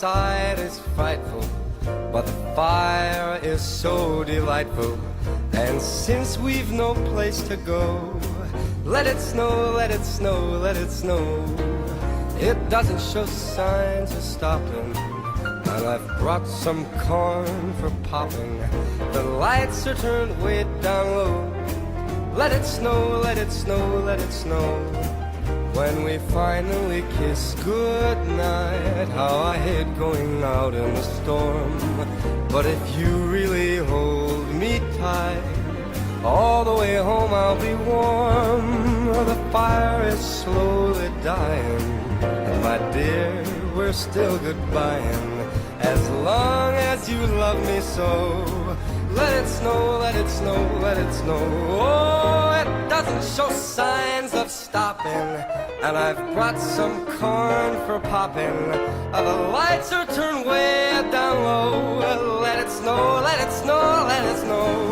outside is frightful, but the fire is so delightful. And since we've no place to go, let it snow, let it snow, let it snow. It doesn't show signs of stopping, and I've brought some corn for popping. The lights are turned way down low. Let it snow, let it snow, let it snow. When we finally kiss goodnight, how I hate going out in the storm. But if you really hold me tight, all the way home I'll be warm. The fire is slowly dying, and my dear, we're still goodbying. As long as you love me so, let it snow, let it snow, let it snow. Oh, it doesn't show signs of stopping, and I've brought some corn for popping. The lights are turned way down low. Let it snow, let it snow, let it snow.